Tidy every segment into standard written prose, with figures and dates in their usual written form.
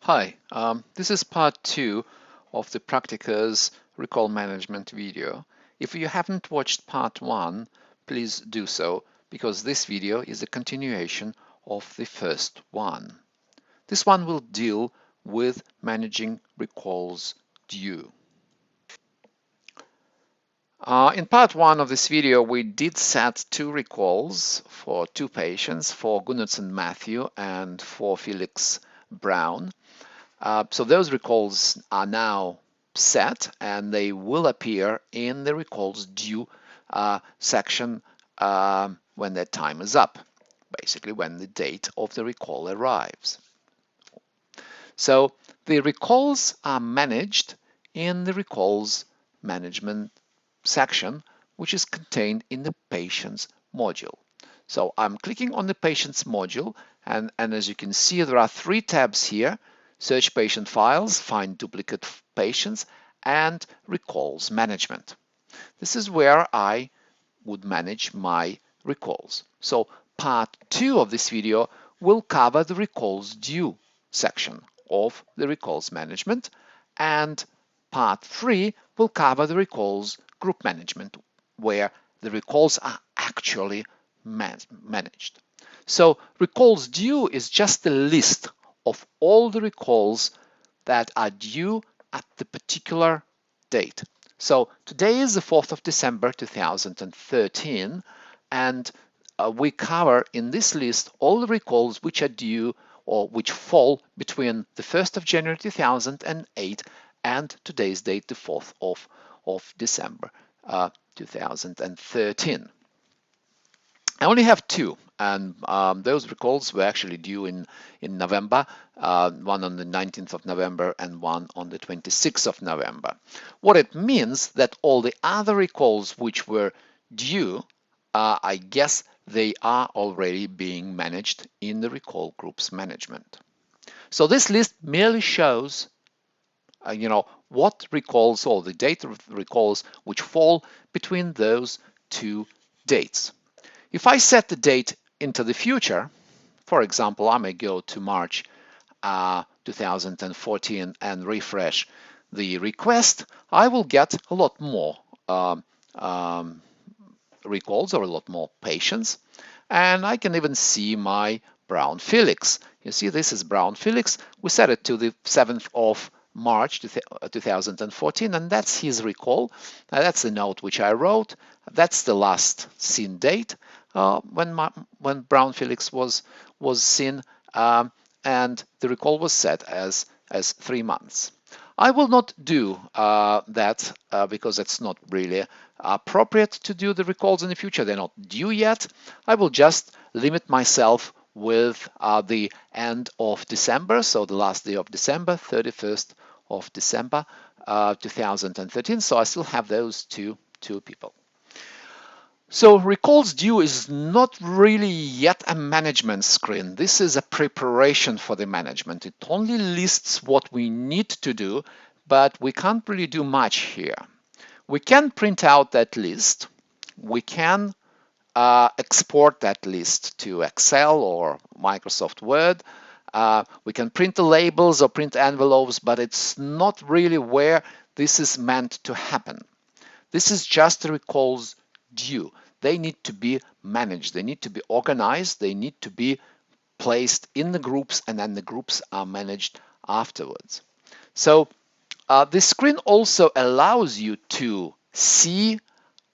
Hi, this is part 2 of the Praktika's recall management video. If you haven't watched part 1, please do so, because this video is a continuation of the first one. This one will deal with managing recalls due. In part 1 of this video, we did set 2 recalls for 2 patients, for Gunnarsson Matthew and for Felix Brown. So those recalls are now set, and they will appear in the recalls due section when their time is up, basically when the date of the recall arrives. So the recalls are managed in the recalls management section, which is contained in the patients module. So I'm clicking on the patients module, and as you can see, there are 3 tabs here: search patient files, find duplicate patients, and recalls management. This is where I would manage my recalls. So part 2 of this video will cover the recalls due section of the recalls management, and part 3 will cover the recalls group management, where the recalls are actually managed. So recalls due is just a list of all the recalls that are due at the particular date. So today is the 4th of December 2013, and we cover in this list all the recalls which are due or which fall between the 1st of January 2008 and today's date, the 4th of December 2013. I only have 2, and those recalls were actually due in November, one on the 19th of November and one on the 26th of November. What it means that all the other recalls which were due, I guess they are already being managed in the recall groups management. So this list merely shows what recalls, or the date of recalls which fall between those 2 dates. If I set the date into the future, for example, I may go to March 2014 and refresh the request, I will get a lot more recalls, or a lot more patients, and I can even see my Brown Felix. You see, this is Brown Felix. We set it to the 7th of March 2014, and that's his recall. That's the note which I wrote. That's the last seen date when Brown Felix was seen, and the recall was set as 3 months. I will not do that because it's not really appropriate to do the recalls in the future. They're not due yet. I will just limit myself with the end of December, so the last day of December, 31st of December 2013. So I still have those two people. So recalls due is not really yet a management screen. This is a preparation for the management. It only lists what we need to do, but we can't really do much here. We can print out that list. We can export that list to Excel or Microsoft Word. We can print the labels or print envelopes, but it's not really where this is meant to happen. This is just recalls due. They need to be managed. They need to be organized. They need to be placed in the groups, and then the groups are managed afterwards. So this screen also allows you to see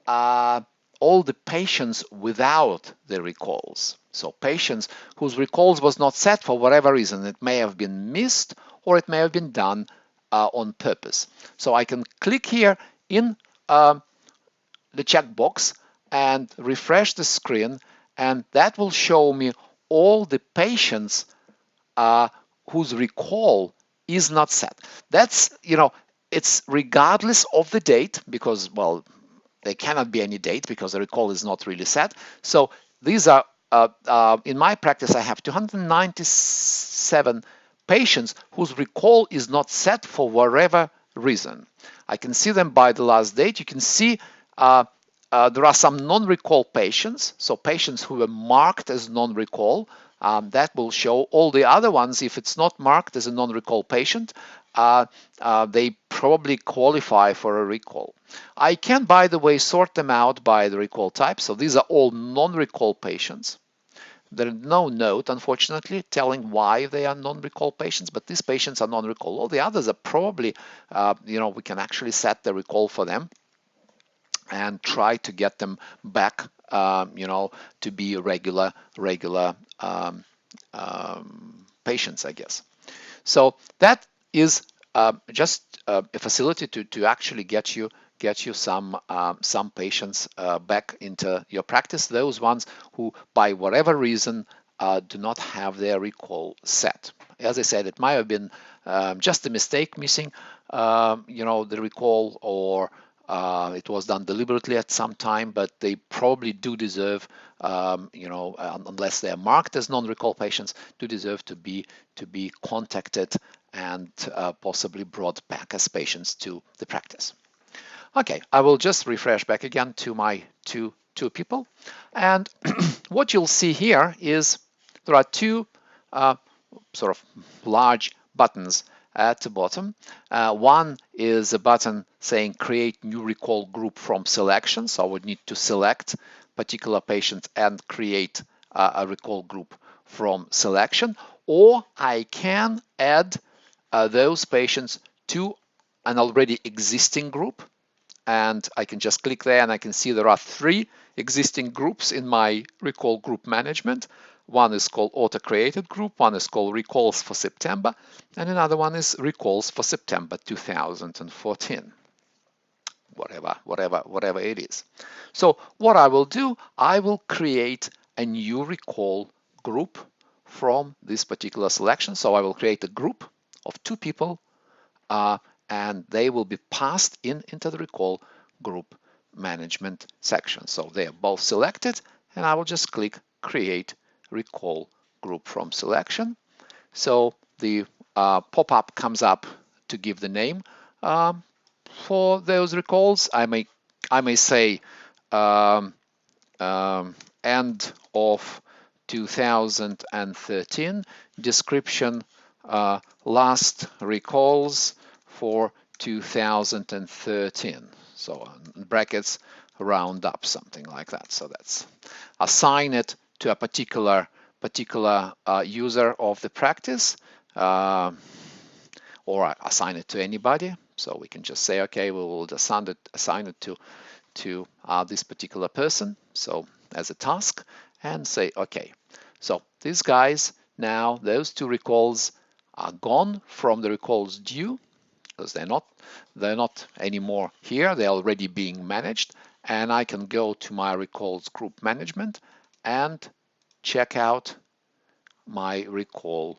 all the patients without the recalls. So patients whose recalls was not set for whatever reason. It may have been missed, or it may have been done on purpose. So I can click here in the checkbox and refresh the screen, and that will show me all the patients whose recall is not set. That's, it's regardless of the date, because, well, there cannot be any date because the recall is not really set. So these are, in my practice, I have 297 patients whose recall is not set for whatever reason. I can see them by the last date. You can see there are some non-recall patients, so patients who were marked as non-recall. that will show all the other ones. If it's not marked as a non-recall patient, they probably qualify for a recall. I can, by the way, sort them out by the recall type. So these are all non-recall patients. There is no note, unfortunately, telling why they are non-recall patients, but these patients are non-recall. All the others are probably, we can actually set the recall for them and try to get them back, to be regular patients, I guess. So that is just a facility to actually get you some patients back into your practice. Those ones who, by whatever reason, do not have their recall set. As I said, it might have been just a mistake missing, the recall, or it was done deliberately at some time, but they probably do deserve, unless they are marked as non-recall patients, do deserve to be contacted and possibly brought back as patients to the practice. Okay, I will just refresh back again to my two people, and what you'll see here is there are two sort of large buttons at the bottom. One is a button saying create new recall group from selection. So I would need to select particular patient and create a recall group from selection, or I can add those patients to an already existing group, and I can just click there and I can see there are 3 existing groups in my recall group management. One is called auto created group, one is called recalls for September, and another one is recalls for September 2014. Whatever it is. So what I will do, I will create a new recall group from this particular selection. So I will create a group of 2 people, and they will be passed into the recall group management section. So they are both selected, and I will just click create recall group from selection. So the pop-up comes up to give the name for those recalls. I may say end of 2013, description last recalls for 2013. So in brackets, round up, something like that. So that's assign it to a particular user of the practice, or assign it to anybody. So we can just say, okay, we will assign it to this particular person, so as a task, and say, okay, so these guys, now those 2 recalls are gone from the recalls due, because they're not anymore here, they're already being managed, and I can go to my recalls group management and check out my recall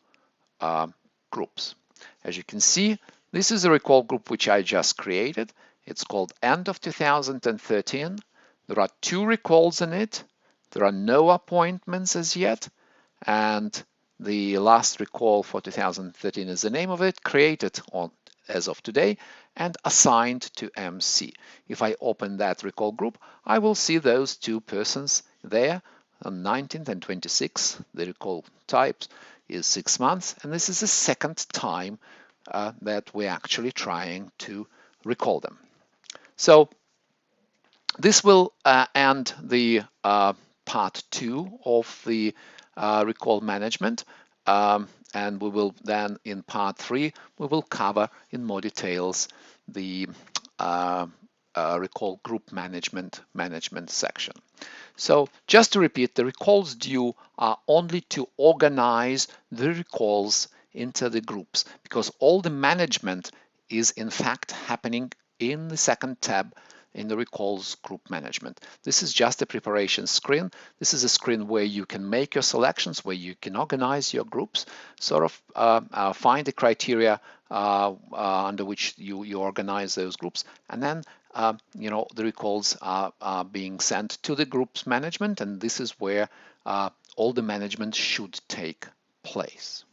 groups. As you can see, this is a recall group which I just created. It's called end of 2013. There are 2 recalls in it. There are no appointments as yet, and the last recall for 2013 is the name of it, created as of today and assigned to MC. If I open that recall group, I will see those 2 persons there on 19th and 26th. The recall type is 6 months, and this is the second time that we're actually trying to recall them. So this will end the part 2 of the recall management, and we will then, in part 3, we will cover in more details the recall group management section. So just to repeat, the recalls due are only to organize the recalls into the groups, because all the management is in fact happening in the second tab in the recalls group management. This is just a preparation screen. This is a screen where you can make your selections, where you can organize your groups, sort of find the criteria under which you organize those groups, and then the recalls are being sent to the groups management, and this is where all the management should take place.